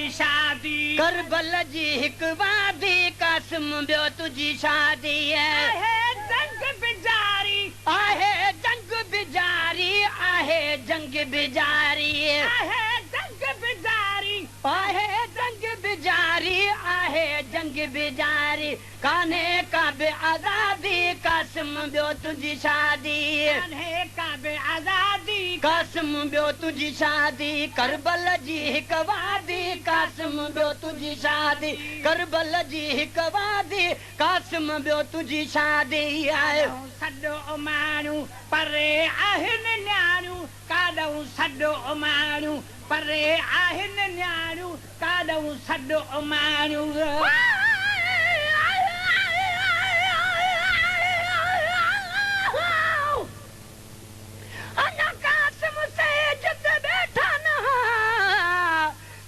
तुझी शादी करबल जी हिक वादी कासिम ॿियो तुझी शादी आहे जंग बिजारी आहे जंग बिजारी आहे जंग बिजारी आहे जंग बिजारी आहे जंग बिजारी आहे जंग बिजारी कान्हे का बे आज़ादी कासिम ॿियो तुझी शादी कान्हे का बे आज़ादी कासिम ॿियो तुझी शादी करबल जी हिक वादी कासिम ॿियो तुझी शादी करबल जी हिक वादी कासिम ॿियो तुझी शादी आहे सॾो माण्हू परे आहिनि न्याणियूं काॾूं सॾो माण्हू परे आहिनि न्याणियूं काॾूं सॾो माण्हू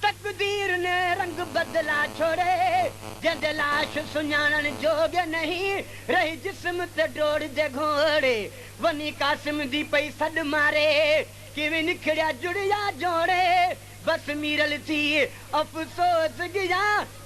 तकदीर ने रंग बदला छोड़े जंहिंजे लाश सुञाणण जोग नहीं रही जिस्म ते डोड़ जे घोड़े वनी कासिम दी पई सॾ मारे किवें निखड़िया जुड़िया जोड़े बस मीरल थी अफ़सोस गिया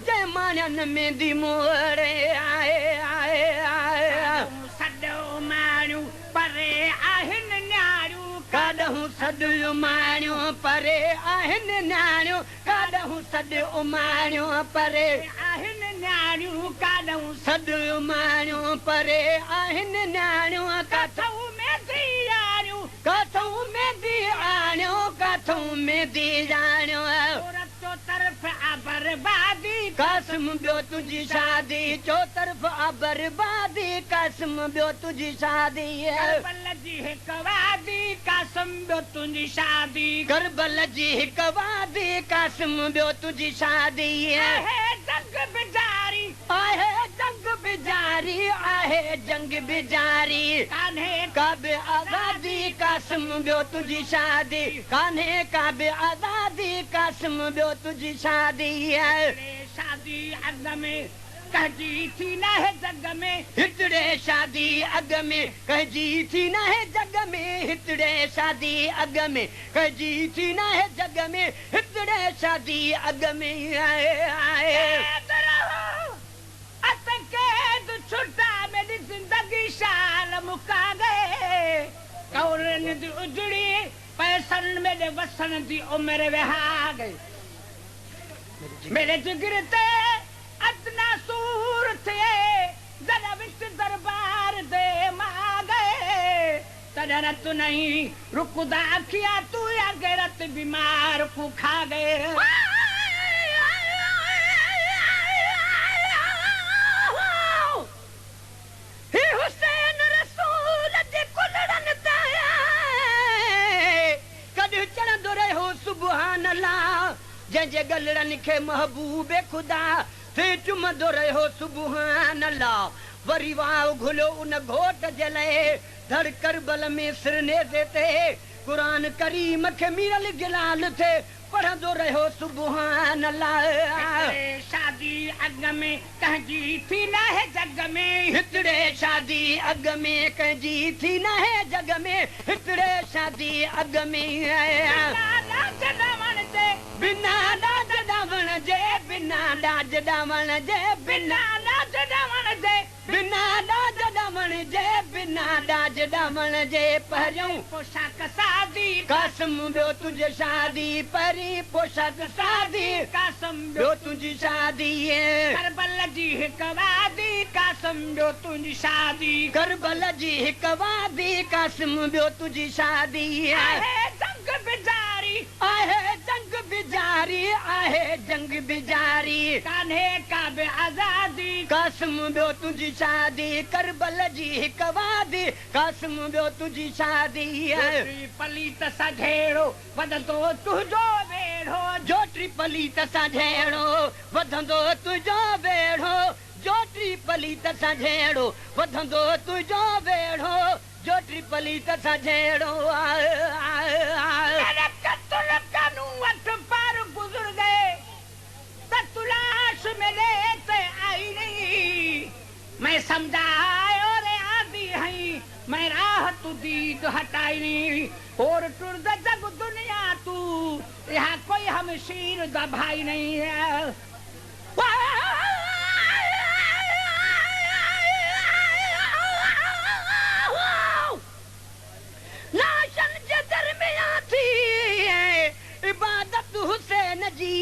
जंहिं माण्हुनि में दी मोड़े आए आए आए सॾो माण्हू परे आहिनि न्याणियूं काॾूं सॾ माण्हू परे आहिनि न्याणियूं काॾूं सॾ माण्हू परे आहिनि न्याणियूं काॾूं सॾ माण्हू परे आहिनि न्याणियूं काथऊं में थी ॼाणियूं काथऊं में दी आणियो काथऊं में दी ॼाणियो चो तरफ़ आ बर्बादी कासिम ॿियो तुझी शादी चो तरफ़ आ बर्बादी कासिम ॿियो तुझी शादी करबल जी हिक वादी कासिम ॿियो तुंहिंजी शादी करबल जी हिक वादी कासिम ॿियो तुझी शादी आहे जंग बिजारी आहे जंग बिजारी आहे जंग बिजारी कान्हे का बे आज़ादी कासिम ॿियो तुझी शादी कान्हे का बे आज़ादी कासिम ॿियो तुझी शादी शादी अग में कहजी थी न है जग में हितड़े शादी अग में कहजी थी न है जग में हितड़े शादी अग में कहजी थी न है जग में हितड़े शादी अग में आए आए कैद छुट्टा मेरी जिंदगी शाल मुका गए कौरन दी उजड़ी पैसन मेरे वसन दी उम्र वहा गई मेरे जिगर ते अदना सूर थे जरा विच दरबार दे मा गए तजरा तू नहीं रुकदा अखियां तू या गैरत बीमार को खा गए हुसैन रसूल जे कुलड़न ते कॾहिं चढ़ंदो रहियो सुभान अल्लाह जंहिंजे गलड़नि खे महबूब खुदा थे चुमंदो रहियो सुभान अल्लाह वरी वाह घुलो उन घोट जे लाइ धड़ करबल में सिरनेज़े ते कुरान करीम खे मीरल गिलाल थे पढ़ंदो रहियो सुभान अल्लाह शादी अग में कहजी थी न है जग में हितड़े शादी अग में कहजी थी न है जग में हितड़े शादी अग में बिना डाज डावण जे बिना डाज डावण जे बिना डाज डावण जे बिना डाज डावण जे बिना डाज डावण जे पहिरियों पोशाक शादी कासिम ॿियो तुझे शादी परी पोशाक शादी कासिम ॿियो तुझी शादी करबल जी हिक वादी कासिम ॿियो तुंहिंजी शादी करबल जी हिक वादी कासिम ॿियो तुझी शादी आहे जंग बिजारी आहे जंग बिजारी आहे जंग बिजारी कान्हे का बे आज़ादी कासिम ॿियो तुझी शादी करबल जी हिक वादी कासिम ॿियो तुझी शादी पलीत सां ढेड़ो वधंदो तुंहिंजो बेड़ो जोटी पलीत सां झेड़ो वधंदो तुंहिंजो बेड़ो जोटी पलीत सां झेड़ो वधंदो तुंहिंजो बेड़ो जोटी पलीत सां झेड़ो गुज़र गए त तुलाश मिले ते आई नहीं मैं समझायो रे आदि हई मैं राहत तू दीद हटाई और टुरद जग दुनिया तू यहाँ कोई हम शीर दा भाई नहीं है नाशन जे दरमियां थी इबादत हुसैन जी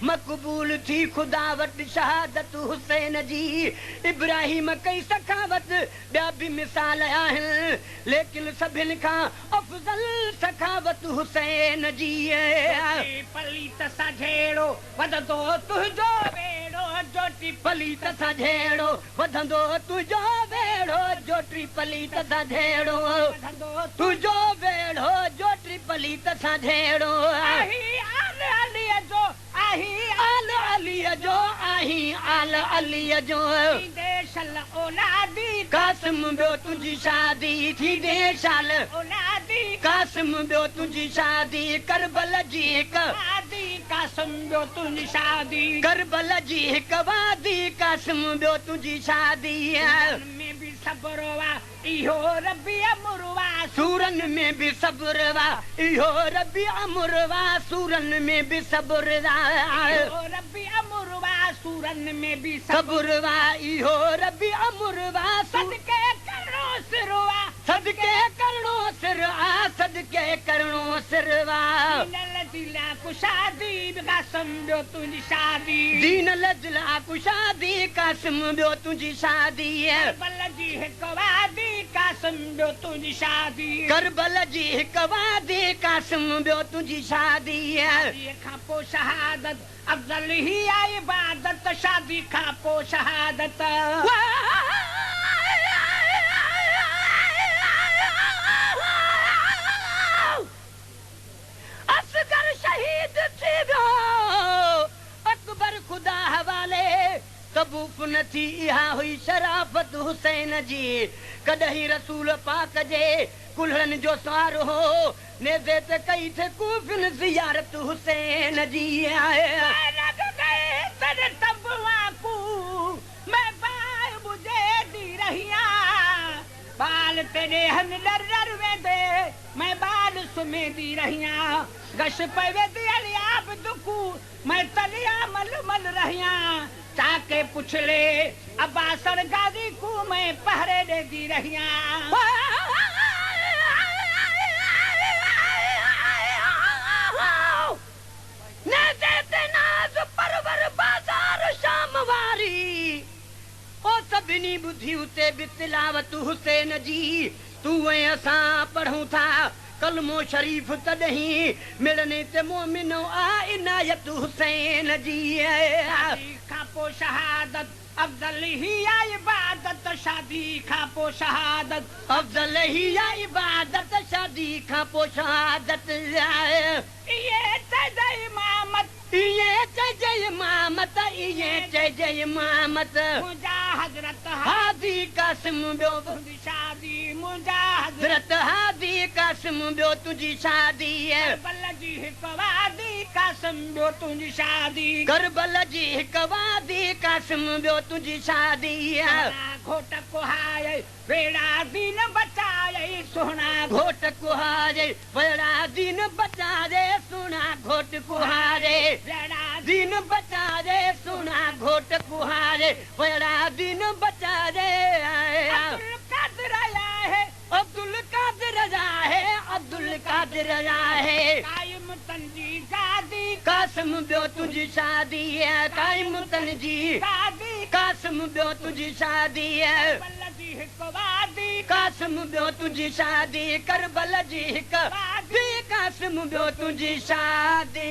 मकबूल थी खुदा वट शहादत हुसैन जी इब्राहिम कई सखावत ॿिया बि मिसाल आहिनि लेकिन सभिनि खां अफ़ज़ल सखावत हुसैन जी पलीत सां जहिड़ो वधंदो तुंहिंजो बेड़ो जोटी पलीत सां जहिड़ो वधंदो तुंहिंजो बेड़ो जोटी पलीत सां जहिड़ो तुंहिंजो बेड़ो जोटी पलीत सां जहिड़ो आल अलीअ जो देशल औलादी कासिम ॿियो तुंहिंजी शादी थी देशल औलादी कासिम ॿियो तुंहिंजी शादी करबल जी हिकु शादी कासिम ॿियो तुंहिंजी शादी करबल जी हिकु वादी कासिम ॿियो तुंहिंजी शादी में बि सब्र वा इहो रबी अमरवा सूरन में बि सब्र वा इहो रबी अमरवा सूरन में बि सब्र वा रबी अमरवा सूरन में बि सब्र वा इहो रबी अमरवा सदके करणो सिरवा सदके करणो सिर आ सदके करणो सिरवा दीन दिला को शादी कासिम ॿियो तुंहिंजी शादी दीन लजला को शादी कासिम ॿियो तुंहिंजी शादी करबल जी हिकु वादी कासिम ॿियो तुंहिंजी शादी करबल जी हिकु वादी कासिम ॿियो तुंहिंजी शादी खां पोइ शहादत अफ़ज़ल ही आहे इबादत शादी खां पोइ शहादत असगर शहीद थी वियो अकबर ख़ुदा हवाले तबूक न थी इहा हुई शराफ़त हुसैन जी कॾहिं रसूल पाक जे कुल्हनि जो सार हो नेज़े ते कई थे कूफिन ज़ियारत हुसैन जी बाल तेरे हम डर डर वेंदे मैं बाल सुमेंदी रहियां गश पे वेंदी अली आप दुखू मैं तलिया मल मल रहियां चाके पुछ ले अब्बासन गाजी को मैं पहरे देती रहियां ने देते नाज परवर बाजार शाम वारी ओ सभिनी बुद्धि उते बि तिलावत हुसैन जी तू ऐं असां पढ़ूं था कलमो शरीफ तॾहिं मिलने ते मोमिनो आ इनायत हुसैन जी खां पोइ शहादत अफ़ज़ल ही आहे इबादत शादी खां पोइ शहादत अफ़ज़ल ही आहे इबादत शादी खां पोइ शहादत इहे चइजे इमामत इहे चइजे इमामत इहे चइजे इमामत मुंहिंजा हज़रत हादी कासिम ॿियो तुंहिंजी शादी मुंहिंजा हज़रत हादी कासिम ॿियो तुंहिंजी शादी करबल जी हिकु वादी कासिम ॿियो तुंहिंजी शादी करबल जी हिकु वादी कासिम ॿियो तुंहिंजी शादी घोट कुहाए वेड़ा दीन बचाए सुहिणा घोट कुहारे वेड़ा दीन बचाए सुहिणा घोट कुहारे वेड़ा दीन बचाए सुहिणा घोट कुहारे वेड़ा दीन बचाए अब्दुल कादिर आया है अब्दुल कादिर आया है अब्दुल कादिर आया है कायम तंजी गादी कासिम ॿियो तुंहिंजी शादी है कायम तंजी गादी कासिम ॿियो तुंहिंजी शादी है करबल जी हिकु वादी कासिम ॿियो तुंहिंजी शादी करबल जी हिकु वादी कासिम ॿियो तुंहिंजी शादी